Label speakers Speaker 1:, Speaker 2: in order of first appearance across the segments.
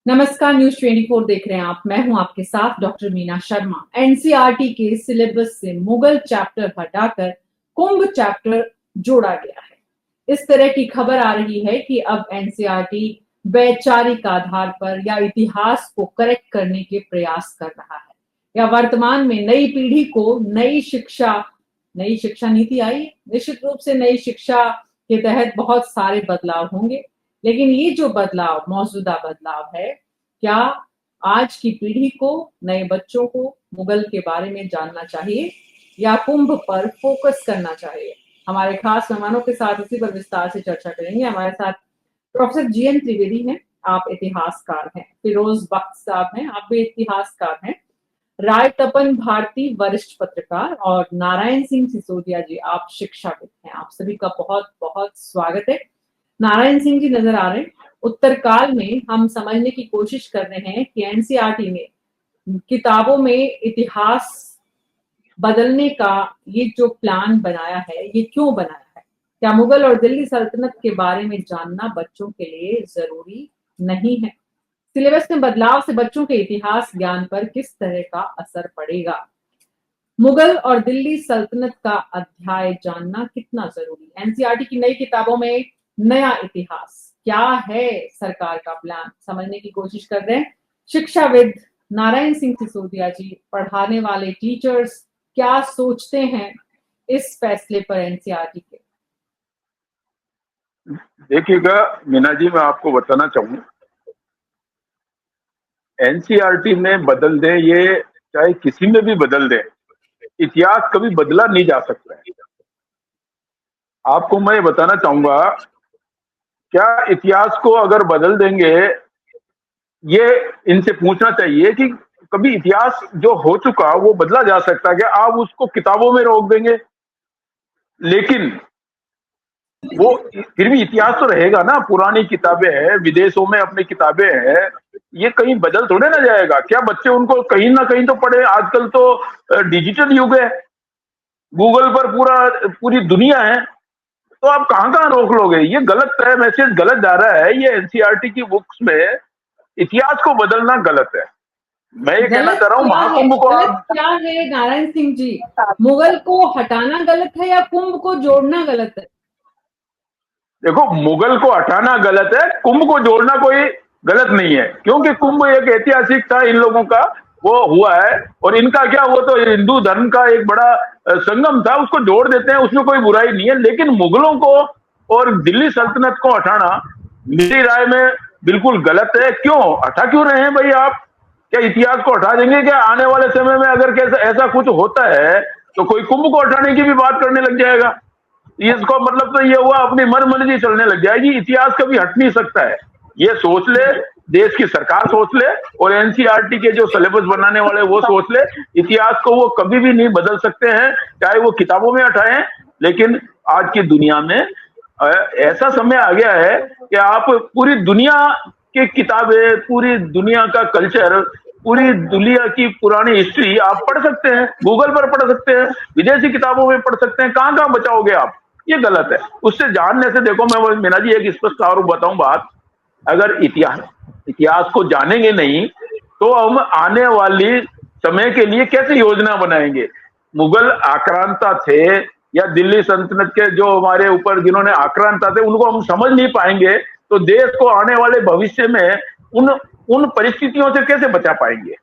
Speaker 1: नमस्कार, न्यूज 24 देख रहे हैं आप। मैं हूं आपके साथ डॉक्टर मीना शर्मा। एनसीईआरटी के सिलेबस से मुगल चैप्टर हटाकर कुंभ चैप्टर जोड़ा गया है। इस तरह की खबर आ रही है कि अब एनसीईआरटी वैचारिक आधार पर या इतिहास को करेक्ट करने के प्रयास कर रहा है, या वर्तमान में नई पीढ़ी को नई शिक्षा नीति आई। निश्चित रूप से नई शिक्षा के तहत बहुत सारे बदलाव होंगे, लेकिन ये जो बदलाव, मौजूदा बदलाव है, क्या आज की पीढ़ी को, नए बच्चों को मुगल के बारे में जानना चाहिए या कुंभ पर फोकस करना चाहिए? हमारे खास मेहमानों के साथ इसी पर विस्तार से चर्चा करेंगे। हमारे साथ प्रोफेसर जीएन त्रिवेदी हैं, आप इतिहासकार हैं। फिरोज बख्त साहब हैं, आप भी इतिहासकार हैं। राय तपन भारती, वरिष्ठ पत्रकार। और नारायण सिंह सिसोदिया जी, आप शिक्षाविद हैं। आप सभी का बहुत बहुत स्वागत है। नारायण सिंह जी नजर आ रहे हैं। उत्तरकाल में हम समझने की कोशिश कर रहे हैं कि एनसीईआरटी ने किताबों में इतिहास बदलने का ये जो प्लान बनाया है, ये क्यों बनाया है? क्या मुगल और दिल्ली सल्तनत के बारे में जानना बच्चों के लिए जरूरी नहीं है? सिलेबस में बदलाव से बच्चों के इतिहास ज्ञान पर किस तरह का असर पड़ेगा? मुगल और दिल्ली सल्तनत का अध्याय जानना कितना जरूरी? एनसीईआरटी की नई किताबों में नया इतिहास क्या है? सरकार का प्लान समझने की कोशिश कर रहे हैं। शिक्षाविद नारायण सिंह सिसोदिया जी, पढ़ाने वाले टीचर्स, क्या सोचते हैं इस फैसले पर एनसीईआरटी के?
Speaker 2: देखिएगा मीना जी, मैं आपको बताना चाहूँ, एनसीईआरटी में बदल दें, ये चाहे किसी में भी बदल दें, इतिहास कभी बदला नहीं जा सकता है। आपको मैं बताना चाहूंगा, क्या इतिहास को अगर बदल देंगे, ये इनसे पूछना चाहिए कि कभी इतिहास जो हो चुका वो बदला जा सकता है क्या? आप उसको किताबों में रोक देंगे, लेकिन वो फिर भी इतिहास तो रहेगा ना। पुरानी किताबें हैं, विदेशों में अपनी किताबें हैं, ये कहीं बदल थोड़े ना जाएगा। क्या बच्चे उनको कहीं ना कहीं तो पढ़े? आजकल तो डिजिटल युग है, गूगल पर पूरी दुनिया है, तो आप कहां कहां रोक लोगे? ये गलत है, मैसेज गलत जा रहा है। ये एनसीईआरटी की बुक्स में इतिहास को बदलना गलत है। मैं ये कहना
Speaker 1: गलत
Speaker 2: चाह रहा हूं,
Speaker 1: क्या है?
Speaker 2: महाकुंभ को
Speaker 1: गलत
Speaker 2: आप
Speaker 1: क्या है नारायण सिंह जी? मुगल को हटाना गलत है या कुंभ को जोड़ना गलत है?
Speaker 2: देखो, मुगल को हटाना गलत है, कुंभ को जोड़ना कोई गलत नहीं है, क्योंकि कुंभ एक ऐतिहासिक था इन लोगों का, वो हुआ है। और इनका क्या, वो तो हिंदू धर्म का एक बड़ा संगम था, उसको जोड़ देते हैं, उसमें कोई बुराई नहीं है। लेकिन मुगलों को और दिल्ली सल्तनत को हटाना मेरी राय में बिल्कुल गलत है। क्यों हटा क्यों रहे हैं भाई आप? क्या इतिहास को हटा देंगे क्या? आने वाले समय में अगर कैसा ऐसा कुछ होता है तो कोई कुंभ को हटाने की भी बात करने लग जाएगा। इसको मतलब तो ये हुआ, अपनी मन मर्जी चलने लग जाएगी। इतिहास कभी हट नहीं सकता है, ये सोच ले, देश की सरकार सोच ले, और एनसीईआरटी के जो सिलेबस बनाने वाले वो सोच ले। इतिहास को वो कभी भी नहीं बदल सकते हैं, चाहे वो किताबों में हटाएं। लेकिन आज की दुनिया में ऐसा समय आ गया है कि आप पूरी दुनिया की किताबें, पूरी दुनिया का कल्चर, पूरी दुनिया की पुरानी हिस्ट्री आप पढ़ सकते हैं, गूगल पर पढ़ सकते हैं, विदेशी किताबों में पढ़ सकते हैं। कहां कहां बचाओगे आप? ये गलत है। उससे जानने से, देखो मैं मीना जी एक स्पष्ट और बताऊं बात, अगर इतिहास इतिहास को जानेंगे नहीं तो हम आने वाली समय के लिए कैसे योजना बनाएंगे? मुगल आक्रांता थे या दिल्ली सल्तनत के जो हमारे ऊपर जिन्होंने आक्रांता थे, उनको हम समझ नहीं पाएंगे तो देश को आने वाले भविष्य में उन उन परिस्थितियों से कैसे बचा पाएंगे?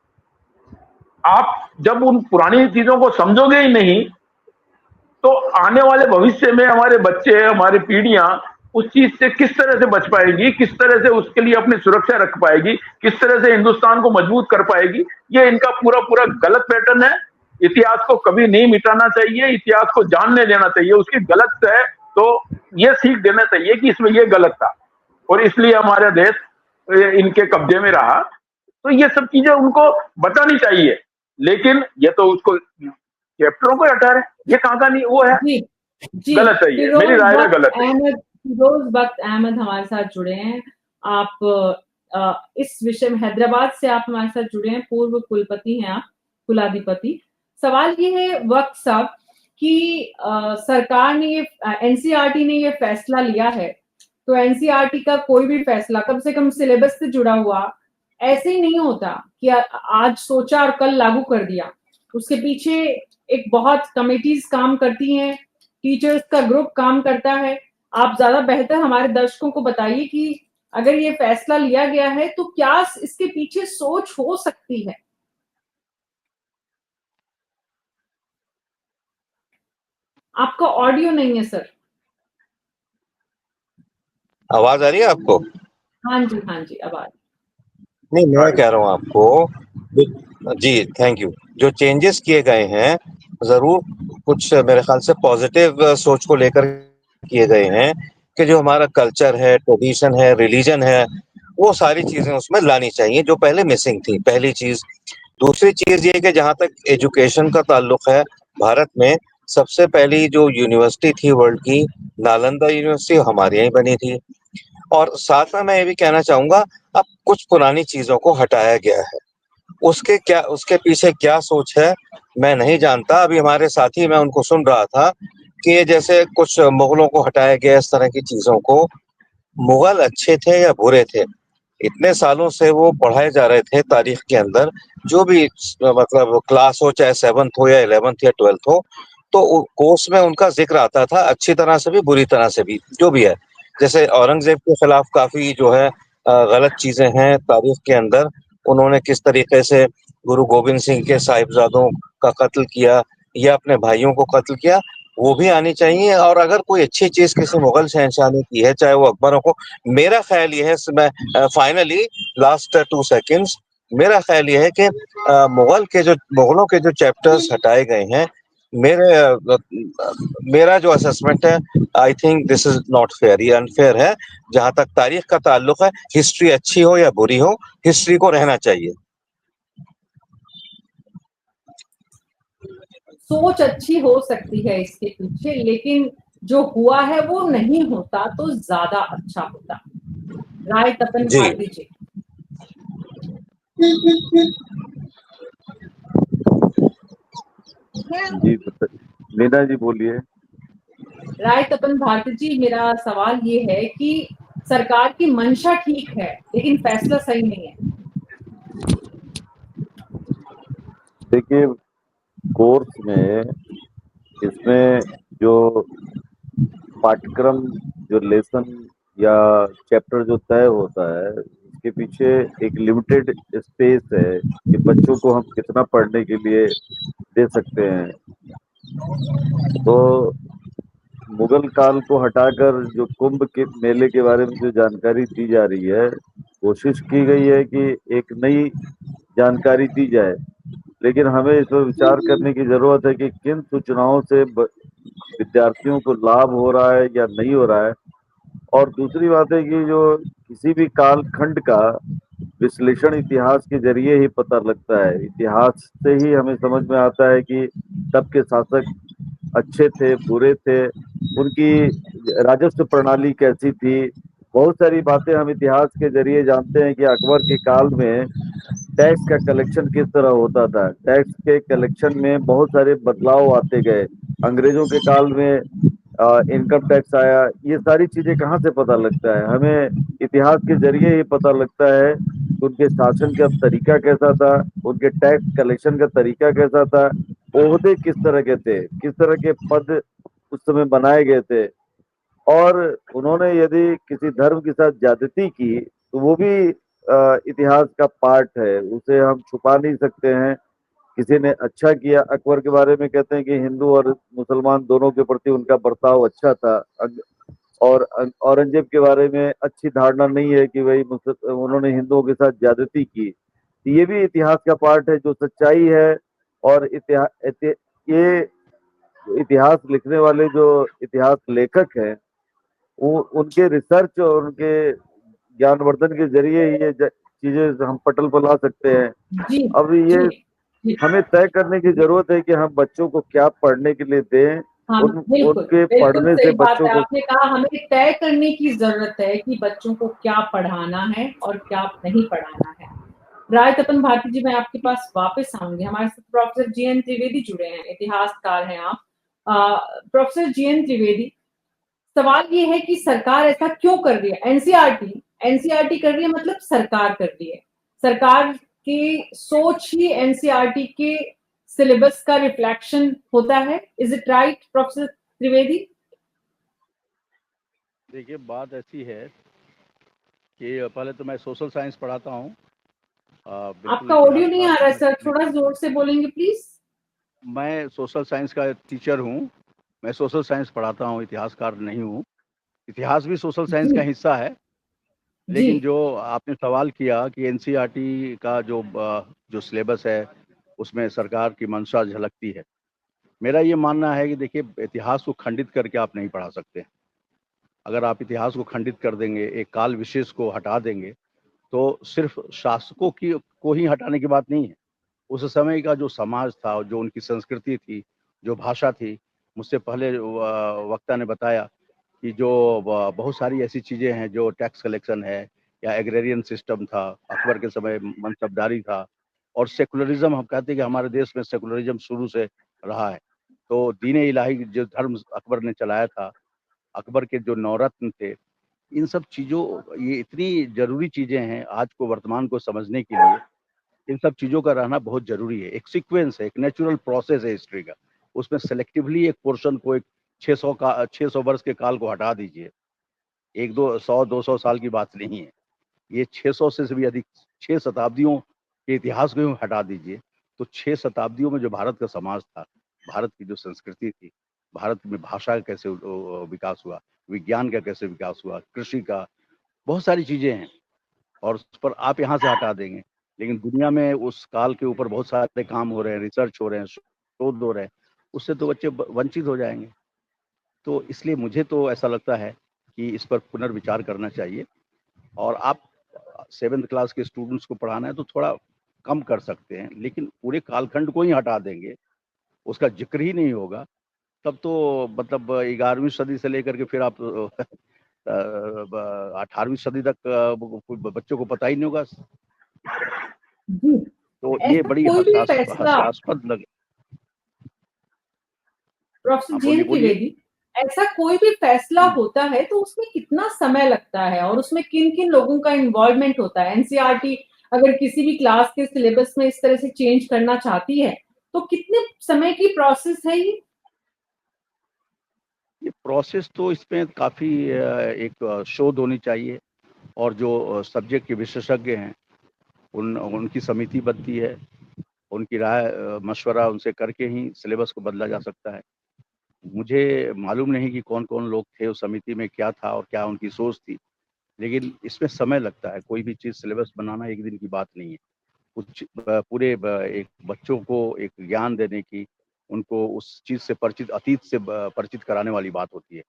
Speaker 2: आप जब उन पुरानी चीजों को समझोगे ही नहीं तो आने वाले भविष्य में हमारे बच्चे, हमारी पीढ़ियां उस चीज से किस तरह से बच पाएगी, किस तरह से उसके लिए अपनी सुरक्षा रख पाएगी, किस तरह से हिंदुस्तान को मजबूत कर पाएगी? ये इनका पूरा पूरा गलत पैटर्न है। इतिहास को कभी नहीं मिटाना चाहिए, इतिहास को जानने देना चाहिए। उसकी गलत है तो ये सीख देना चाहिए कि इसमें ये गलत था और इसलिए हमारा देश इनके कब्जे में रहा। तो ये सब चीजें उनको बतानी चाहिए। लेकिन ये तो उसको चैप्टरों को हटा रहे, ये कहां का नहीं वो है,
Speaker 1: जी जी।
Speaker 2: गलत है, ये मेरी राय में गलत है।
Speaker 1: फिरोज बख्त अहमद हमारे साथ जुड़े हैं। आप इस विषय में, हैदराबाद से आप हमारे साथ जुड़े हैं, पूर्व कुलपति हैं आप, कुलाधिपति। सवाल ये है वक्त साहब कि सरकार ने ये, एनसीईआरटी ने ये फैसला लिया है, तो एनसीईआरटी का कोई भी फैसला कम से कम सिलेबस से जुड़ा हुआ ऐसे ही नहीं होता कि आज सोचा और कल लागू कर दिया। उसके पीछे एक बहुत कमिटीज काम करती हैं, टीचर्स का ग्रुप काम करता है। आप ज्यादा बेहतर हमारे दर्शकों को बताइए कि अगर ये फैसला लिया गया है तो क्या इसके पीछे सोच हो सकती है? आपका ऑडियो नहीं है सर।
Speaker 3: आवाज आ रही है आपको?
Speaker 1: हाँ जी, हाँ जी, अब आ रही।
Speaker 3: नहीं, मैं कह रहा हूँ आपको जी, थैंक यू। जो चेंजेस किए गए हैं, ज़रूर कुछ मेरे ख्याल से पॉजिटिव सोच को लेकर किए गए हैं कि जो हमारा कल्चर है, ट्रेडिशन है, रिलीजन है, वो सारी चीज़ें उसमें लानी चाहिए जो पहले मिसिंग थी, पहली चीज़। दूसरी चीज़ ये है कि जहाँ तक एजुकेशन का ताल्लुक है, भारत में सबसे पहली जो यूनिवर्सिटी थी वर्ल्ड की, नालंदा यूनिवर्सिटी हमारे यहाँ ही बनी थी। और साथ में मैं ये भी कहना चाहूँगा, अब कुछ पुरानी चीज़ों को हटाया गया है। उसके पीछे क्या सोच है, मैं नहीं जानता। अभी हमारे साथी, मैं उनको सुन रहा था कि ये जैसे कुछ मुगलों को हटाया गया, इस तरह की चीज़ों को। मुगल अच्छे थे या बुरे थे? इतने सालों से वो पढ़ाए जा रहे थे तारीख के अंदर, जो भी मतलब क्लास हो, चाहे 7th हो या 11th या 12th हो, तो कोर्स में उनका जिक्र आता था, अच्छी तरह से भी बुरी तरह से भी, जो भी है। जैसे औरंगजेब के खिलाफ काफी जो है गलत चीजें हैं तारीख के अंदर। उन्होंने किस तरीके से गुरु गोविंद सिंह के साहिबजादों का कत्ल किया या अपने भाइयों को कत्ल किया, वो भी आनी चाहिए। और अगर कोई अच्छी चीज किसी मुगल शहनशाह ने की है, चाहे वो अकबरों को, मेरा ख्याल ये है, मैं फाइनली लास्ट 2 सेकंड्स, मेरा ख्याल ये है कि मुगलों के जो चैप्टर्स हटाए गए हैं, मेरे मेरा जो असेसमेंट है, I think this is not fair, ये अनफेयर है। जहां तक तारीख का ताल्लुक है, हिस्ट्री अच्छी हो या बुरी हो, हिस्ट्री को रहना चाहिए।
Speaker 1: सोच अच्छी हो सकती है इसके पीछे, लेकिन जो हुआ है वो नहीं होता तो ज्यादा अच्छा होता। राय तपन
Speaker 3: जी।
Speaker 1: भारती जी।
Speaker 4: जी मीना जी बोलिए।
Speaker 1: राय तपन भारती जी, मेरा सवाल ये है कि सरकार की मंशा ठीक है लेकिन फैसला सही नहीं है।
Speaker 4: देखिए, कोर्स में इसमें जो पाठ्यक्रम, जो लेसन या चैप्टर जो तय होता है, उसके पीछे एक लिमिटेड स्पेस है कि बच्चों को हम कितना पढ़ने के लिए दे सकते हैं। तो मुगल काल को हटाकर जो कुंभ के मेले के बारे में जो जानकारी दी जा रही है, कोशिश की गई है कि एक नई जानकारी दी जाए। लेकिन हमें इस पर विचार करने की जरूरत है कि किन सूचनाओं से विद्यार्थियों को लाभ हो रहा है या नहीं हो रहा है। और दूसरी बात है कि जो किसी भी कालखंड का विश्लेषण इतिहास के जरिए ही पता लगता है। इतिहास से ही हमें समझ में आता है कि तब के शासक अच्छे थे, बुरे थे, उनकी राजस्व प्रणाली कैसी थी। बहुत सारी बातें हम इतिहास के जरिए जानते हैं कि अकबर के काल में टैक्स का कलेक्शन किस तरह होता था। टैक्स के कलेक्शन में बहुत सारे बदलाव आते गए। अंग्रेजों के काल में इनकम टैक्स आया। ये सारी चीजें कहाँ से पता लगता है? हमें इतिहास के जरिए ही पता लगता है कि उनके शासन का तरीका कैसा था, उनके टैक्स कलेक्शन का तरीका कैसा था, ओहदे किस तरह के थे, किस तरह के पद उस समय बनाए गए थे। और उन्होंने यदि किसी धर्म के साथ ज्यादती की तो वो भी इतिहास का पार्ट है, उसे हम छुपा नहीं सकते हैं। किसी ने अच्छा किया, अकबर के बारे में कहते हैं कि हिंदू और मुसलमान दोनों के प्रति उनका बर्ताव अच्छा था। और औरंगजेब के बारे में अच्छी धारणा नहीं है कि भाई उन्होंने हिंदुओं के साथ ज्यादती की। तो ये भी इतिहास का पार्ट है, जो सच्चाई है। और ये इतिहास लिखने वाले जो इतिहास लेखक हैं, वो उनके रिसर्च और उनके ज्ञानवर्धन के जरिए ये चीजें हम पटल पर ला सकते हैं।
Speaker 1: जी
Speaker 4: अब ये
Speaker 1: जी जी।
Speaker 4: हमें तय करने की जरूरत है कि हम बच्चों को क्या पढ़ने के लिए दें।
Speaker 1: हाँ, बिल्कुल
Speaker 4: उनके
Speaker 1: बिल्कुल
Speaker 4: पढ़ने
Speaker 1: सही
Speaker 4: से
Speaker 1: बात
Speaker 4: बच्चों
Speaker 1: है।
Speaker 4: को
Speaker 1: आपने कहा हमें तय करने की जरूरत है कि बच्चों को क्या पढ़ाना है और क्या नहीं पढ़ाना है। राय तपन भारती जी, मैं आपके पास वापस आऊंगी। हमारे साथ प्रोफेसर जीएन त्रिवेदी जुड़े हैं, इतिहासकार हैं आप। प्रोफेसर जीएन त्रिवेदी, सवाल ये है कि सरकार ऐसा क्यों कर रही है? एनसीईआरटी कर रही है, मतलब सरकार कर रही है। सरकार की सोच ही एनसीईआरटी के सिलेबस का रिफ्लेक्शन होता है? Is it right professor Trivedi?
Speaker 5: देखिए, बात ऐसी है कि पहले तो मैं सोशल साइंस पढ़ाता हूँ। बिल्कुल
Speaker 1: आपका ऑडियो
Speaker 5: इतिहास
Speaker 1: नहीं
Speaker 5: का
Speaker 1: आ रहा है सर,
Speaker 5: पढ़ने
Speaker 1: थोड़ा जोर से बोलेंगे प्लीज।
Speaker 5: मैं सोशल साइंस का टीचर हूँ। मैं सोशल साइंस पढ़ाता हूँ, इतिहासकार नहीं हूँ। इतिहास भी सोशल साइंस का
Speaker 1: जी
Speaker 5: हिस्सा है।
Speaker 1: जी
Speaker 5: लेकिन जो आपने सवाल किया कि एनसीईआरटी का जो सिलेबस है, उसमें सरकार की मंशा झलकती है। मेरा ये मानना है कि देखिए, इतिहास को खंडित करके आप नहीं पढ़ा सकते। अगर आप इतिहास को खंडित कर देंगे, एक काल विशेष को हटा देंगे, तो सिर्फ शासकों की को ही हटाने की बात नहीं है। उस समय का जो समाज था, जो उनकी संस्कृति थी, जो भाषा थी, मुझसे पहले वक्ता ने बताया कि जो बहुत सारी ऐसी चीज़ें हैं, जो टैक्स कलेक्शन है या एग्रेरियन सिस्टम था, अकबर के समय मनसबदारी था और सेकुलरिज़्म। हम कहते हैं कि हमारे देश में सेकुलरिज़्म शुरू से रहा है। तो दीन-ए इलाही जो धर्म अकबर ने चलाया था, अकबर के जो नौरत्न थे, इन सब चीज़ों ये इतनी ज़रूरी चीज़ें हैं आज को वर्तमान को समझने के लिए। इन सब चीज़ों का रहना बहुत ज़रूरी है। एक सीक्वेंस है, एक नेचुरल प्रोसेस है हिस्ट्री का। उसमें सेलेक्टिवली एक पोर्शन को, एक 600 वर्ष के काल को हटा दीजिए। 1-2 100-200 साल की बात नहीं है। ये 600 से भी अधिक 6 शताब्दियों के इतिहास को ही हटा दीजिए, तो 6 शताब्दियों में जो भारत का समाज था, भारत की जो संस्कृति थी, भारत में भाषा का कैसे विकास हुआ, विज्ञान का कैसे विकास हुआ, कृषि का, बहुत सारी चीज़ें हैं। और उस पर आप यहाँ से हटा देंगे। लेकिन दुनिया में उस काल के ऊपर बहुत सारे काम हो रहे हैं, रिसर्च हो रहे हैं, शोध हो रहे हैं, उससे तो बच्चे वंचित हो जाएँगे। तो इसलिए मुझे तो ऐसा लगता है कि इस पर पुनर्विचार करना चाहिए और आप 7th क्लास के स्टूडेंट्स को पढ़ाना है तो थोड़ा कम कर सकते हैं, लेकिन पूरे कालखंड को ही हटा देंगे, उसका ज़िक्र ही नहीं होगा, तब तो मतलब 11वीं सदी से लेकर के फिर आप 18वीं सदी तक बच्चों को पता ही नहीं होगा।
Speaker 1: जी
Speaker 5: तो ये
Speaker 1: ऐसा
Speaker 5: बड़ी
Speaker 1: कोई भी फैसला,
Speaker 5: हास्यास्पद लगे।
Speaker 1: प्रोफेसर
Speaker 5: हाँ,
Speaker 1: जी एन
Speaker 5: बोलिए।
Speaker 1: त्रिवेदी, ऐसा कोई भी फैसला
Speaker 5: हुँ।
Speaker 1: होता है तो उसमें कितना समय लगता है और उसमें किन किन लोगों का इन्वॉल्वमेंट होता है? एनसीईआरटी अगर किसी भी क्लास के सिलेबस में इस तरह से चेंज करना चाहती है तो कितने समय की प्रोसेस है ये?
Speaker 5: ये प्रोसेस तो इसमें काफ़ी एक शोध होनी चाहिए और जो सब्जेक्ट के विशेषज्ञ हैं, उनकी समिति बनती है, उनकी राय मशवरा उनसे करके ही सिलेबस को बदला जा सकता है। मुझे मालूम नहीं कि कौन-कौन लोग थे उस समिति में, क्या था और क्या उनकी सोच थी, लेकिन इसमें समय लगता है, कोई भी चीज़ सिलेबस बनाना एक दिन की बात नहीं है। कुछ पूरे एक बच्चों को एक ज्ञान देने की, उनको उस चीज़ से परिचित, अतीत से परिचित कराने वाली बात होती है।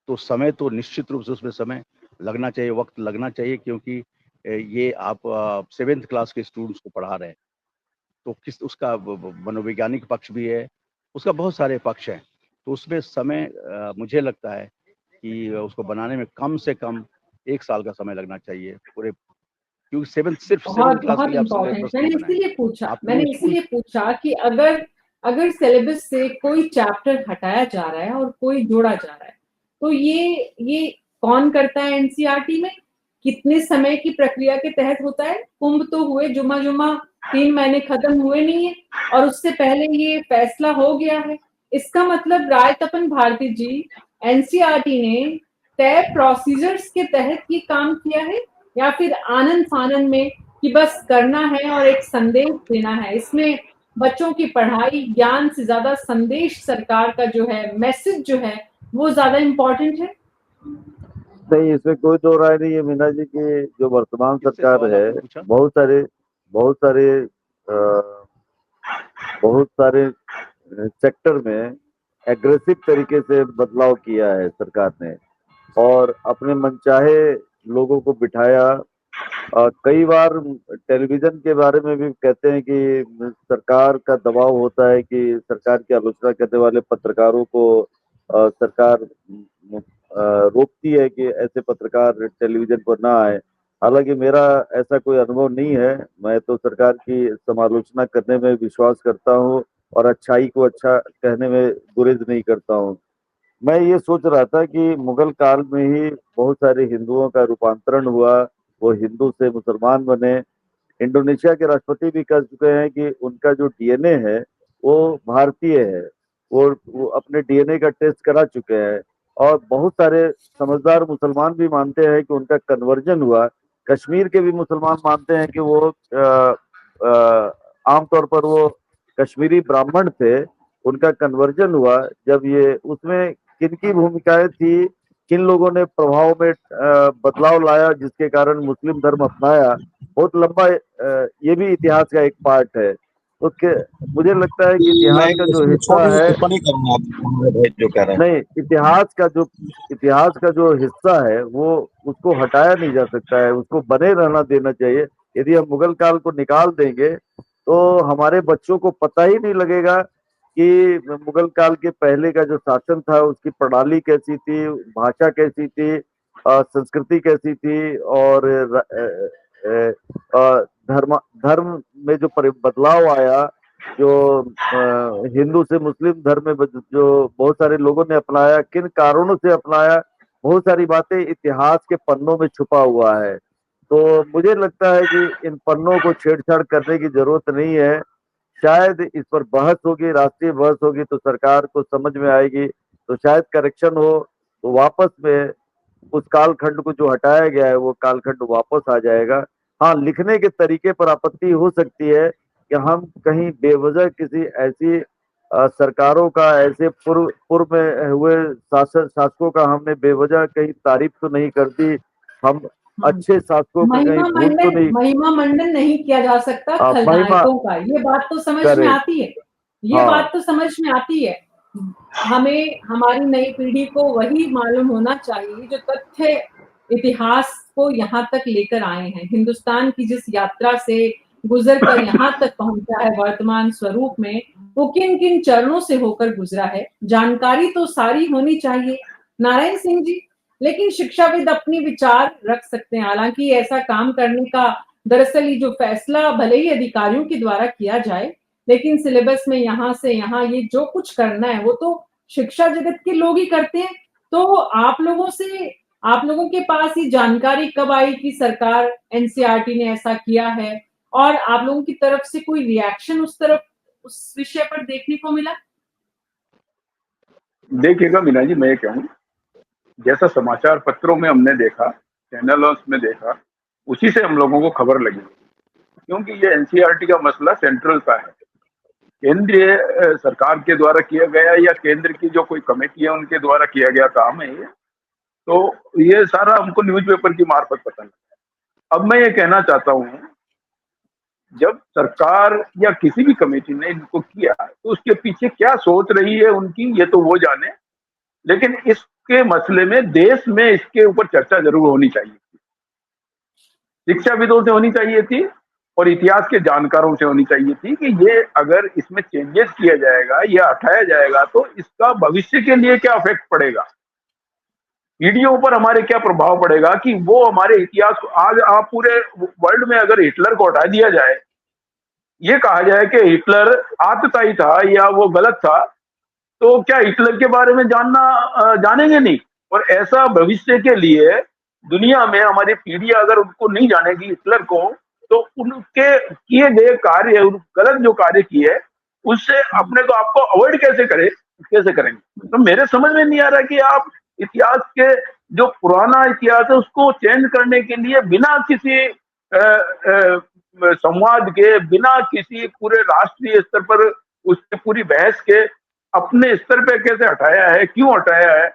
Speaker 5: तो समय तो निश्चित रूप से उसमें समय लगना चाहिए, वक़्त लगना चाहिए क्योंकि ये आप 7th क्लास के स्टूडेंट्स को पढ़ा रहे हैं। तो किस उसका ब ब मनोवैज्ञानिक पक्ष भी है, उसका बहुत सारे पक्ष हैं। तो उसमें समय मुझे लगता है कि उसको बनाने में कम से कम 1 साल का समय लगना चाहिए पूरे, क्योंकि 7th
Speaker 1: बहुत
Speaker 5: क्लास के
Speaker 1: बहुत
Speaker 5: लिए आप
Speaker 1: इम्पोर्टेंट,
Speaker 5: सिलेबस नहीं बनाएँगे। आप पूरे
Speaker 1: मैंने
Speaker 5: स्कूल
Speaker 1: इसीलिए पूछा कि अगर अगर सिलेबस से कोई चैप्टर हटाया जा रहा है और कोई जोड़ा जा रहा है तो ये कौन करता है एनसीईआरटी में? कितने समय की प्रक्रिया के तहत होता है? कुंभ तो हुए, जुमा जुमा 3 महीने खत्म हुए नहीं है और उससे पहले ये फैसला हो गया है। इसका मतलब राय तपन भारती जी, एनसीईआरटी ने तय प्रोसीजर्स के तहत ये काम किया है या फिर आनन फानन में कि बस करना है और एक संदेश देना है? इसमें बच्चों की पढ़ाई ज्ञान से ज्यादा संदेश, सरकार का जो है मैसेज जो है वो ज्यादा इम्पोर्टेंट है।
Speaker 4: नहीं, इसमें कोई दो राय नहीं है मीना जी की जो वर्तमान
Speaker 5: किससे
Speaker 4: सरकार
Speaker 5: सवाल
Speaker 4: है,
Speaker 5: आपने पूछा?
Speaker 4: बहुत सारे बहुत सारे अ, बहुत सारे सेक्टर में एग्रेसिव तरीके से बदलाव किया है सरकार ने और अपने मनचाहे लोगों को बिठाया। कई बार टेलीविजन के बारे में भी कहते हैं कि सरकार का दबाव होता है कि सरकार की आलोचना करने वाले पत्रकारों को सरकार रोकती है कि ऐसे पत्रकार टेलीविजन पर ना आए। हालांकि मेरा ऐसा कोई अनुभव नहीं है, मैं तो सरकार की समालोचना करने में विश्वास करता हूँ और अच्छाई को अच्छा कहने में गुरेज नहीं करता हूँ। मैं ये सोच रहा था कि मुगल काल में ही बहुत सारे हिंदुओं का रूपांतरण हुआ, वो हिंदू से मुसलमान बने इंडोनेशिया के राष्ट्रपति भी कह चुके हैं कि उनका जो डीएनए है वो भारतीय है। वो अपने डीएनए का टेस्ट करा चुके हैं और बहुत सारे समझदार मुसलमान भी मानते हैं कि उनका कन्वर्जन हुआ। कश्मीर के भी मुसलमान मानते हैं कि वो आमतौर पर वो कश्मीरी ब्राह्मण थे, उनका कन्वर्जन हुआ। जब ये उसमें किनकी भूमिकाएं थी, किन लोगों ने प्रभाव में बदलाव लाया जिसके कारण मुस्लिम धर्म अपनाया, बहुत लंबा ये भी इतिहास का एक पार्ट है। तो मुझे लगता है कि
Speaker 3: मैं
Speaker 4: इतिहास का जो
Speaker 3: इसमें
Speaker 4: हिस्सा
Speaker 3: छोटी सी
Speaker 4: है,
Speaker 3: टिप्पणी करूंगा हमारे भाई जो कह रहे हैं।
Speaker 4: नहीं, इतिहास का जो हिस्सा है वो उसको हटाया नहीं जा सकता है, उसको बने रहना देना चाहिए। यदि हम मुगल काल को निकाल देंगे तो हमारे बच्चों को पता ही नहीं लगेगा कि मुगल काल के पहले का जो शासन था उसकी प्रणाली कैसी थी, भाषा कैसी थी, संस्कृति कैसी थी, और धर्म धर्म में जो बदलाव आया, जो हिंदू से मुस्लिम धर्म में जो बहुत सारे लोगों ने अपनाया, किन कारणों से अपनाया, बहुत सारी बातें इतिहास के पन्नों में छुपा हुआ है। तो मुझे लगता है कि इन पन्नों को छेड़छाड़ करने की जरूरत नहीं है। शायद इस पर बहस होगी, राष्ट्रीय बहस होगी तो सरकार को समझ में आएगी, तो शायद करेक्शन हो, तो वापस में उस कालखंड को जो हटाया गया है वो कालखंड वापस आ जाएगा। हाँ, लिखने के तरीके पर आपत्ति हो सकती है कि हम कहीं बेवजह किसी ऐसी सरकारों का, ऐसे पूर्व में हुए शासकों का हमने बेवजह कहीं तारीफ तो नहीं कर दी, हम अच्छे शासकों को कहीं भूल तो नहीं।
Speaker 1: महिमा मंडन नहीं किया जा सकता
Speaker 4: महिमा
Speaker 1: खलनायकों का, ये बात तो समझ में
Speaker 4: करे।
Speaker 1: आती है, ये
Speaker 4: हाँ,
Speaker 1: बात तो समझ में आती है। हमें हमारी नई पीढ़ी को वही मालूम होना चाहिए जो तथ्य इतिहास को यहाँ तक लेकर आए हैं। हिंदुस्तान की जिस यात्रा से गुजर कर यहाँ तक पहुंचा है वर्तमान स्वरूप में, वो किन किन चरणों से होकर गुजरा है, जानकारी तो सारी होनी चाहिए नारायण सिंह जी। लेकिन शिक्षाविद अपनी विचार रख सकते हैं, हालांकि ऐसा काम करने का दरअसल ये जो फैसला भले ही अधिकारियों के द्वारा किया जाए, लेकिन सिलेबस में यहाँ से यहाँ ये जो कुछ करना है वो तो शिक्षा जगत के लोग ही करते हैं। तो आप लोगों के पास ये जानकारी कब आई कि सरकार एनसीईआरटी ने ऐसा किया है, और आप लोगों की तरफ से कोई रिएक्शन उस विषय पर देखने को मिला?
Speaker 2: देखिएगा मीना जी, मैं ये कहूँ, जैसा समाचार पत्रों में हमने देखा, चैनलों में देखा, उसी से हम लोगों को खबर लगी, क्योंकि ये एनसीईआरटी का मसला सेंट्रल का है, केंद्रीय सरकार के द्वारा किया गया या केंद्र की जो कोई कमेटी है उनके द्वारा किया गया काम है ये। तो ये सारा हमको न्यूज़पेपर की मार्फत पता लगा। अब मैं ये कहना चाहता हूँ, जब सरकार या किसी भी कमेटी ने इनको किया तो उसके पीछे क्या सोच रही है उनकी, ये तो वो जाने, लेकिन इसके मसले में देश में इसके ऊपर चर्चा जरूर होनी चाहिए थी, शिक्षाविदों से होनी चाहिए थी और इतिहास के जानकारों से होनी चाहिए थी कि ये अगर इसमें चेंजेस किया जाएगा या हटाया जाएगा तो इसका भविष्य के लिए क्या इफेक्ट पड़ेगा, पीढ़ियों पर हमारे क्या प्रभाव पड़ेगा, कि वो हमारे इतिहास को आज आप पूरे वर्ल्ड में अगर हिटलर को हटा दिया जाए, ये कहा जाए कि हिटलर आतताई था या वो गलत था, तो क्या हिटलर के बारे में जानेंगे नहीं। और ऐसा भविष्य के लिए दुनिया में हमारी पीढ़ी अगर उनको नहीं जानेगी हिटलर को, तो उनके किए गए कार्य, गलत जो कार्य किए, उससे अपने को आपको अवॉइड कैसे करेंगे। तो मेरे समझ में नहीं आ रहा कि आप इतिहास के जो पुराना इतिहास है उसको चेंज करने के लिए बिना किसी संवाद के, बिना किसी पूरे राष्ट्रीय स्तर पर उसकी पूरी बहस के अपने स्तर पे कैसे हटाया है, क्यों हटाया है।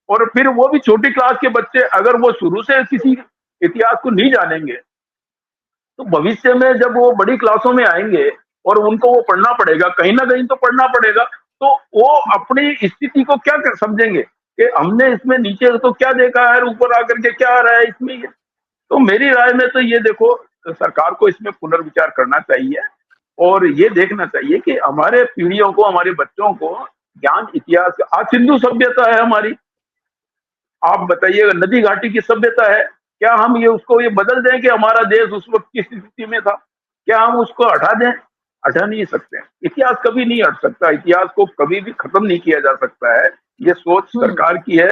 Speaker 2: और फिर वो भी छोटी क्लास के बच्चे अगर वो शुरू से किसी इतिहास को नहीं जानेंगे तो भविष्य में जब वो बड़ी क्लासों में आएंगे और उनको वो पढ़ना पड़ेगा, कहीं ना कहीं तो पढ़ना पड़ेगा, तो वो अपनी स्थिति को क्या कर समझेंगे कि हमने इसमें नीचे तो क्या देखा है, ऊपर आकर के क्या आ रहा है इसमें। ये तो मेरी राय में तो ये देखो, सरकार को इसमें पुनर्विचार करना चाहिए और ये देखना चाहिए कि हमारे पीढ़ियों को, हमारे बच्चों को ज्ञान इतिहास का। आज सिंधु सभ्यता है हमारी, आप बताइए, नदी घाटी की सभ्यता है, क्या हम ये उसको ये बदल दें कि हमारा देश उस वक्त किस स्थिति में था, क्या हम उसको हटा दें? हटा नहीं सकते। इतिहास कभी नहीं हट सकता, इतिहास को कभी भी खत्म नहीं किया जा सकता है। ये सोच सरकार की है,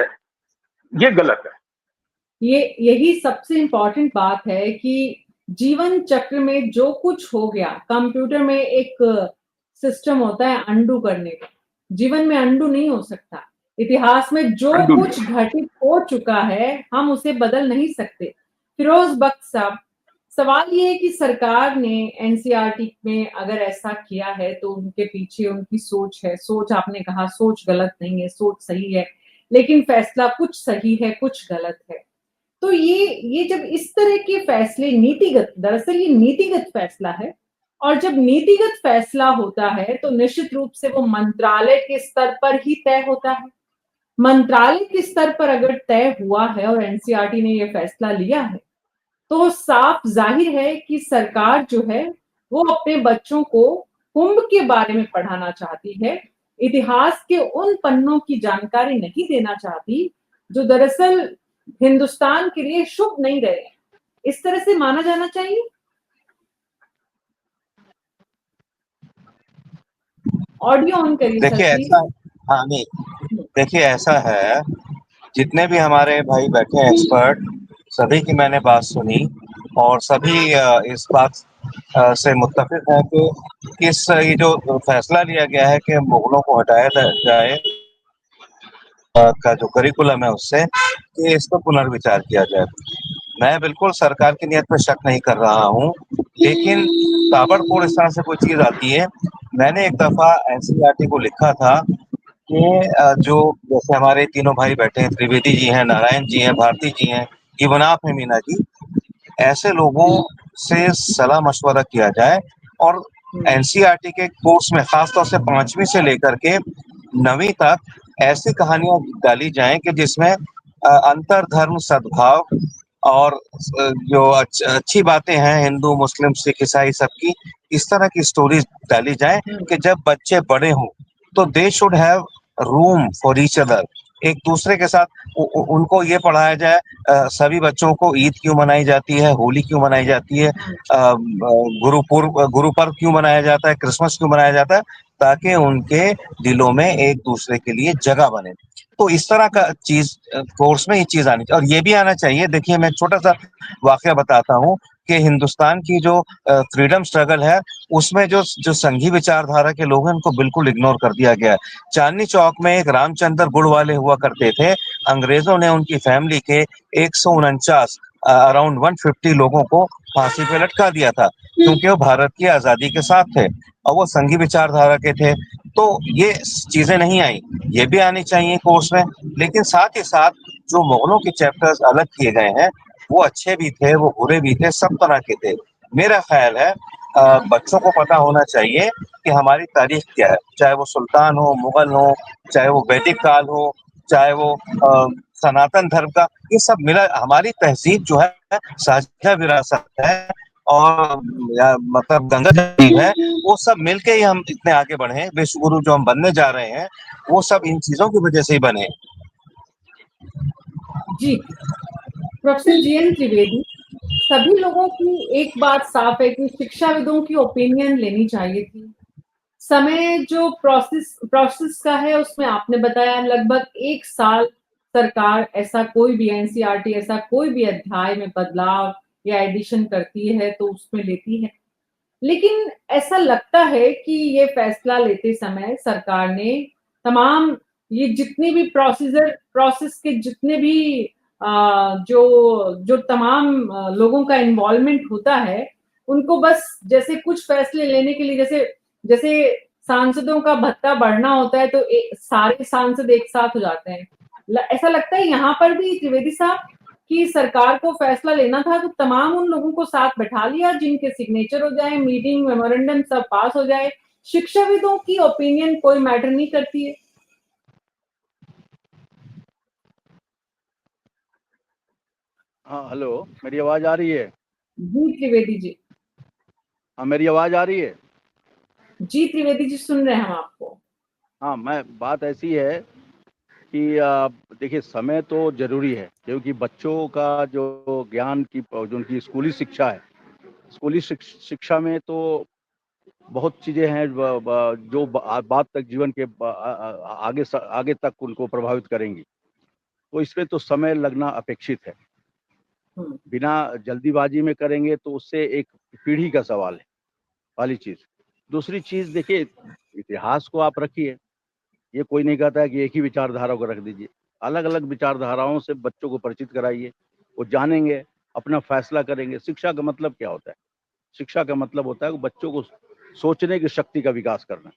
Speaker 2: ये गलत है।
Speaker 1: यही सबसे इम्पोर्टेंट बात है कि जीवन चक्र में जो कुछ हो गया, कंप्यूटर में एक सिस्टम होता है अंडू करने का, जीवन में अंडू नहीं हो सकता। इतिहास में जो
Speaker 2: अंडू
Speaker 1: कुछ घटित हो चुका है हम उसे बदल नहीं सकते। फिरोज बख्श साहब, सवाल ये है कि सरकार ने एनसीईआरटी में अगर ऐसा किया है तो उनके पीछे उनकी सोच है। सोच, आपने कहा सोच गलत नहीं है, सोच सही है, लेकिन फैसला कुछ सही है कुछ गलत है। तो ये जब इस तरह के फैसले नीतिगत, दरअसल ये नीतिगत फैसला है, और जब नीतिगत फैसला होता है तो निश्चित रूप से वो मंत्रालय के स्तर पर ही तय होता है। मंत्रालय के स्तर पर अगर तय हुआ है और एनसीईआरटी ने ये फैसला लिया है तो साफ जाहिर है कि सरकार जो है वो अपने बच्चों को कुंभ के बारे में पढ़ाना चाहती है, इतिहास के उन पन्नों की जानकारी नहीं देना चाहती जो दरअसल हिंदुस्तान के लिए शुभ नहीं रहे। इस तरह से माना जाना चाहिए। ऑडियो ऑन करिए सर
Speaker 3: देखिए
Speaker 1: प्लीज।
Speaker 3: ऐसा, हाँ नहीं, देखिए ऐसा है, जितने भी हमारे भाई बैठे हैं एक्सपर्ट, सभी की मैंने बात सुनी और सभी इस बात से मुत्तफिक है कि इस ये जो फैसला लिया गया है कि मुगलों को हटाया जाए का जो करिकुलम है उससे, कि इस पर पुनर्विचार किया जाए। मैं बिल्कुल सरकार की नीयत पे शक नहीं कर रहा हूँ, लेकिन ताबड़तोड़ इस तरह से कोई चीज आती है। मैंने एक दफा एनसीईआरटी को लिखा था कि जो जैसे हमारे तीनों भाई बैठे हैं, त्रिवेदी जी हैं, नारायण जी हैं, भारती जी हैं, इवन आप हैं मीना जी, ऐसे लोगों से सलाह मशवरा किया जाए और एनसीईआरटी के कोर्स में खासतौर से 5वीं से लेकर के 9वीं तक ऐसी कहानियां डाली जाएं कि जिसमें अंतर धर्म सद्भाव और जो अच्छी बातें हैं हिंदू मुस्लिम सिख ईसाई सबकी, इस तरह की स्टोरीज डाली जाएं कि जब बच्चे बड़े हों तो they should have room for each other, एक दूसरे के साथ उनको ये पढ़ाया जाए सभी बच्चों को ईद क्यों मनाई जाती है, होली क्यों मनाई जाती है, गुरु पर्व क्यों मनाया जाता है, क्रिसमस क्यों मनाया जाता है, ताकि उनके दिलों में एक दूसरे के लिए जगह बने। तो इस तरह का चीज कोर्स में ये चीज आनी चाहिए और ये भी आना चाहिए। देखिए मैं छोटा सा वाकया बताता हूँ कि हिंदुस्तान की जो फ्रीडम स्ट्रगल है उसमें जो जो संघी विचारधारा के लोग हैं उनको बिल्कुल इग्नोर कर दिया गया है। चांदनी चौक में एक रामचंद्र गुड़ वाले हुआ करते थे, अंग्रेजों ने उनकी फैमिली के 149 अराउंड 150 लोगों को फांसी पे लटका दिया था क्योंकि वो भारत की आजादी के साथ थे और वो संघी विचारधारा के थे। तो ये चीजें नहीं आई, ये भी आनी चाहिए कोर्स में। लेकिन साथ ही साथ जो मुगलों के चैप्टर्स अलग किए गए हैं वो अच्छे भी थे, वो बुरे भी थे, सब तरह के थे। मेरा ख्याल है बच्चों को पता होना चाहिए कि हमारी तारीख क्या है, चाहे वो सुल्तान हो, मुगल हो, चाहे वो वैदिक काल हो, चाहे वो सनातन धर्म का, ये सब मिला हमारी तहजीब जो है साझा विरासत है। और मतलब गंगा जल है, वो सब मिलके ही हम इतने आगे बढ़े हैं। विश्व गुरु जो हम बनने जा रहे हैं वो सब इन चीजों की वजह से ही बने।
Speaker 1: जी, प्रोफेसर जीएन त्रिवेदी, सभी लोगों की एक बात साफ है कि शिक्षाविदों की ओपिनियन लेनी चाहिए थी। समय जो प्रोसेस का है उसमें आपने बताया लगभग 1 साल सरकार ऐसा कोई भी एनसीईआरटी ऐसा कोई भी अध्याय में बदलाव या एडिशन करती है तो उसमें लेती है। लेकिन ऐसा लगता है कि ये फैसला लेते समय सरकार ने तमाम ये जितने भी प्रोसेस के जितने भी जो जो तमाम लोगों का इन्वॉल्वमेंट होता है उनको बस जैसे कुछ फैसले लेने के लिए जैसे जैसे सांसदों का भत्ता बढ़ना होता है तो सारे सांसद एक साथ हो जाते हैं। ऐसा लगता है यहाँ पर भी त्रिवेदी साहब कि सरकार को फैसला लेना था तो तमाम उन लोगों को साथ बैठा लिया जिनके सिग्नेचर हो जाए, मीटिंग मेमोरेंडम सब पास हो जाए। शिक्षाविदों की ओपिनियन कोई मैटर नहीं करती है।
Speaker 5: हाँ हेलो, मेरी आवाज आ रही है?
Speaker 1: जी त्रिवेदी जी।
Speaker 5: हाँ मेरी आवाज आ रही है?
Speaker 1: जी त्रिवेदी जी सुन रहे हैं हम आपको।
Speaker 5: हाँ, मैं बात ऐसी है कि देखिए समय तो जरूरी है क्योंकि बच्चों का जो ज्ञान की जो उनकी स्कूली शिक्षा है, स्कूली शिक्षा में तो बहुत चीजें हैं जो बाद तक जीवन के आगे तक उनको प्रभावित करेंगी। तो इसमें तो समय लगना अपेक्षित है। बिना जल्दीबाजी में करेंगे तो उससे एक पीढ़ी का सवाल है, पहली चीज। दूसरी चीज देखिए, इतिहास को आप रखिए, ये कोई नहीं कहता है कि एक ही विचारधारा को रख दीजिए। अलग अलग विचारधाराओं से बच्चों को परिचित कराइए, वो जानेंगे, अपना फैसला करेंगे। शिक्षा का मतलब क्या होता है? शिक्षा का मतलब होता है कि बच्चों को सोचने की शक्ति का विकास करना।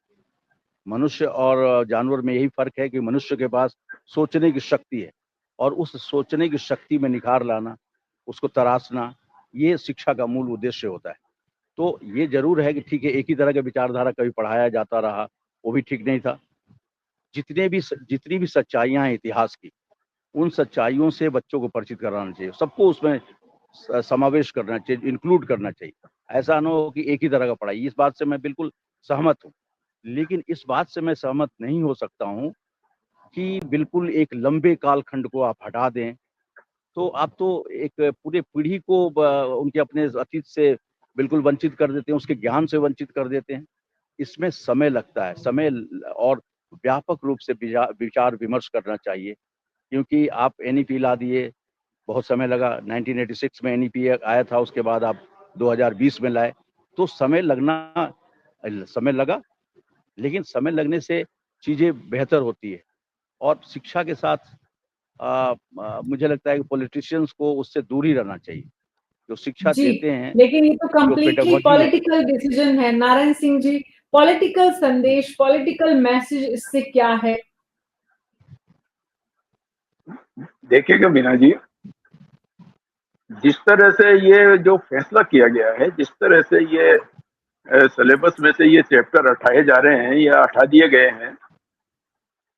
Speaker 5: मनुष्य और जानवर में यही फर्क है कि मनुष्य के पास सोचने की शक्ति है, और उस सोचने की शक्ति में निखार लाना, उसको तराशना, ये शिक्षा का मूल उद्देश्य होता है। तो ये जरूर है कि ठीक है, एक ही तरह का विचारधारा कभी पढ़ाया जाता रहा, वो भी ठीक नहीं था। जितनी भी सच्चाइयां हैं इतिहास की, उन सच्चाइयों से बच्चों को परिचित कराना चाहिए, सबको उसमें समावेश करना चाहिए, इंक्लूड करना चाहिए। ऐसा ना हो कि एक ही तरह का पढ़ाई। इस बात से मैं बिल्कुल सहमत हूँ, लेकिन इस बात से मैं सहमत नहीं हो सकता हूँ कि बिल्कुल एक लंबे कालखंड को आप हटा दें। तो आप तो एक पूरे पीढ़ी को उनके अपने अतीत से बिल्कुल वंचित कर देते हैं, उसके ज्ञान से वंचित कर देते हैं। इसमें समय लगता है, और व्यापक रूप से विचार विमर्श करना चाहिए। क्योंकि आप एनईपी ला दिए, बहुत समय लगा। 1986 में एनईपी आया था, उसके बाद आप 2020 में लाए, तो समय लगा। लेकिन समय लगने से चीजें बेहतर होती है। और शिक्षा के साथ मुझे लगता है कि पॉलिटिशियंस को उससे दूर ही रहना चाहिए। जो शिक्षा
Speaker 1: जी,
Speaker 5: देते हैं,
Speaker 1: लेकिन ये तो
Speaker 5: जो
Speaker 1: कंप्लीटली
Speaker 5: पेडागोजी है,
Speaker 1: पॉलिटिकल डिसीजन है नारायण सिंह जी। पॉलिटिकल संदेश, पॉलिटिकल मैसेज इससे क्या है?
Speaker 2: देखिएगा मीना जी, जिस तरह से ये जो फैसला किया गया है, जिस तरह से ये सिलेबस में से ये चैप्टर हटाए जा रहे हैं या हटा दिए गए हैं,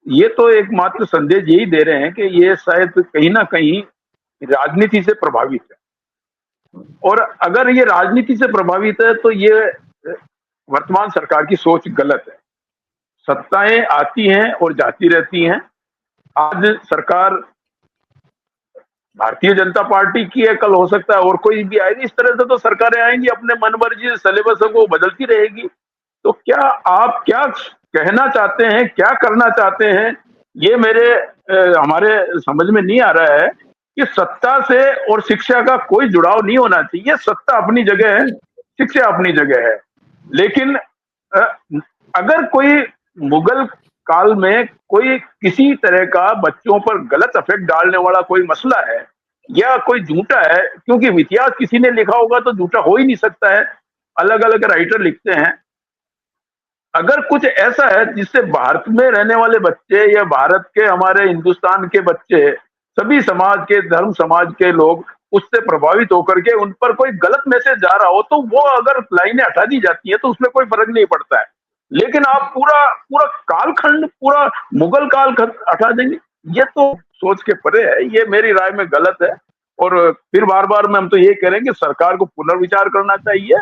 Speaker 2: ये तो एकमात्र संदेश यही दे रहे हैं कि ये शायद कहीं ना कहीं राजनीति से प्रभावित है। और अगर ये राजनीति से प्रभावित है तो ये वर्तमान सरकार की सोच गलत है। सत्ताएं आती हैं और जाती रहती हैं। आज सरकार भारतीय जनता पार्टी की है, कल हो सकता है और कोई भी आएगी। इस तरह से तो सरकारें आएंगी, अपने मनमर्जी सिलेबस को बदलती रहेगी। तो क्या आप क्या कहना चाहते हैं, क्या करना चाहते हैं, ये हमारे समझ में नहीं आ रहा है कि सत्ता से और शिक्षा का कोई जुड़ाव नहीं होना चाहिए। सत्ता अपनी जगह है,
Speaker 1: जी,
Speaker 2: शिक्षा अपनी जगह है। लेकिन अ, अगर कोई मुगल काल में कोई किसी तरह का बच्चों पर गलत इफेक्ट डालने वाला कोई मसला है या कोई झूठा है, क्योंकि इतिहास किसी ने लिखा होगा तो झूठा हो ही नहीं सकता है, अलग अलग राइटर लिखते हैं। अगर कुछ ऐसा है जिससे भारत में रहने वाले बच्चे या भारत के, हमारे हिंदुस्तान के बच्चे, सभी समाज के, धर्म समाज के लोग उससे प्रभावित होकर के उन पर कोई गलत मैसेज जा रहा हो, तो वो अगर लाइनें हटा दी जाती है तो उसमें कोई फर्क नहीं पड़ता है। लेकिन आप पूरा पूरा कालखंड, पूरा मुगल काल हटा देंगे, ये तो सोच के परे है। ये मेरी राय में गलत है। और फिर बार बार में हम तो ये करेंगे, सरकार को पुनर्विचार करना चाहिए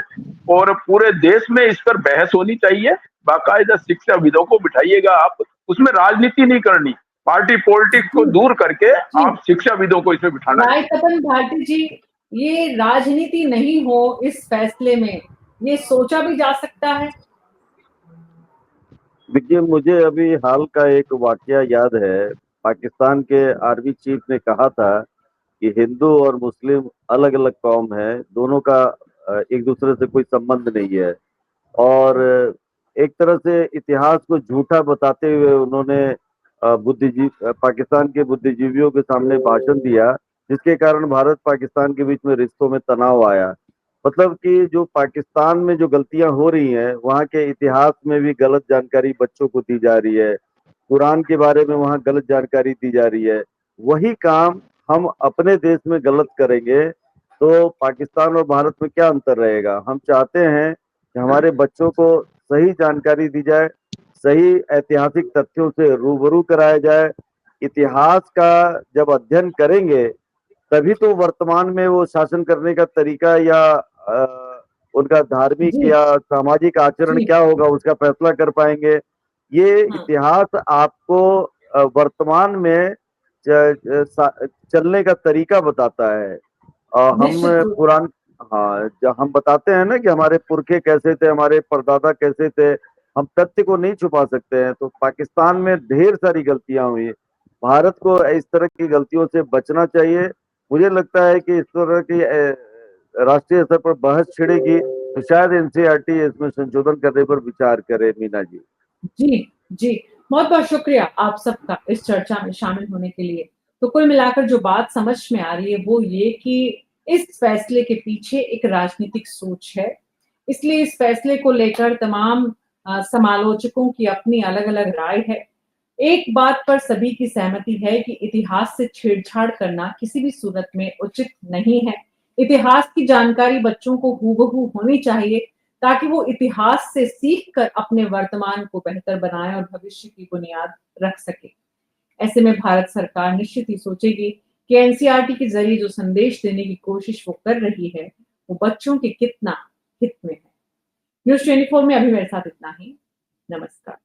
Speaker 2: और पूरे देश में इस पर बहस होनी चाहिए। बाकायदा शिक्षाविदों को बिठाइएगा आप, उसमें राजनीति नहीं करनी, पार्टी पॉलिटिक्स को
Speaker 1: जी,
Speaker 2: दूर करके
Speaker 1: जी।
Speaker 2: आप शिक्षाविदों को इसमें बिठाना
Speaker 1: राय
Speaker 2: चाहिए।
Speaker 1: तपन भारती जी, ये राजनीति नहीं हो इस फैसले में, ये सोचा भी जा सकता है?
Speaker 4: देखिए, मुझे अभी हाल का एक वाकया याद है। पाकिस्तान के आर्मी चीफ ने कहा था कि हिंदू और मुस्लिम अलग अलग कौम है, दोनों का एक दूसरे से कोई संबंध नहीं है। और एक तरह से इतिहास को झूठा बताते हुए उन्होंने पाकिस्तान के बुद्धिजीवियों के सामने भाषण दिया, जिसके कारण भारत पाकिस्तान के बीच में रिश्तों में तनाव आया। मतलब कि जो पाकिस्तान में जो गलतियां हो रही हैं, वहाँ के इतिहास में भी गलत जानकारी बच्चों को दी जा रही है, कुरान के बारे में वहाँ गलत जानकारी दी जा रही है। वही काम हम अपने देश में गलत करेंगे तो पाकिस्तान और भारत में क्या अंतर रहेगा? हम चाहते हैं कि हमारे बच्चों को सही जानकारी दी जाए, सही ऐतिहासिक तथ्यों से रूबरू कराया जाए। इतिहास का जब अध्ययन करेंगे तभी तो वर्तमान में वो शासन करने का तरीका या उनका धार्मिक
Speaker 1: जी,
Speaker 4: या सामाजिक आचरण
Speaker 1: जी।
Speaker 4: क्या होगा उसका फैसला कर पाएंगे। ये
Speaker 1: हाँ,
Speaker 4: इतिहास आपको वर्तमान में चलने का तरीका बताता है। हम
Speaker 1: निश्चित रूप
Speaker 4: पुरान हाँ, जब हम बताते हैं ना कि हमारे पुरखे कैसे थे, हमारे परदादा कैसे थे, हम तथ्य को नहीं छुपा सकते हैं। तो पाकिस्तान में ढेर सारी गलतियां हुई। भारत को इस तरह की गलतियों से बचना चाहिए। मुझे लगता है कि इस तरह की राष्ट्रीय स्तर पर बहस छिड़ेगी तो शायद एनसीईआरटी इसमें संशोधन करने पर विचार करे। मीना जी,
Speaker 1: जी जी, बहुत बहुत शुक्रिया आप सबका इस चर्चा में शामिल होने के लिए। तो कुल मिलाकर जो बात समझ में आ रही है वो ये कि इस फैसले के पीछे एक राजनीतिक सोच है। इसलिए इस फैसले को लेकर तमाम समालोचकों की अपनी अलग-अलग राय है। एक बात पर सभी की सहमति है कि इतिहास से छेड़छाड़ करना किसी भी सूरत में उचित नहीं है। इतिहास की जानकारी बच्चों को हूबहू होनी चाहिए ताकि वो इतिहास से सीख कर अपने वर्तमान को बेहतर बनाएं और भविष्य की बुनियाद रख सके। ऐसे में भारत सरकार निश्चित ही सोचेगी कि एनसीईआरटी के जरिए जो संदेश देने की कोशिश वो कर रही है वो बच्चों के कितना हित में है। न्यूज़ 24 में अभी मेरे साथ इतना ही। नमस्कार।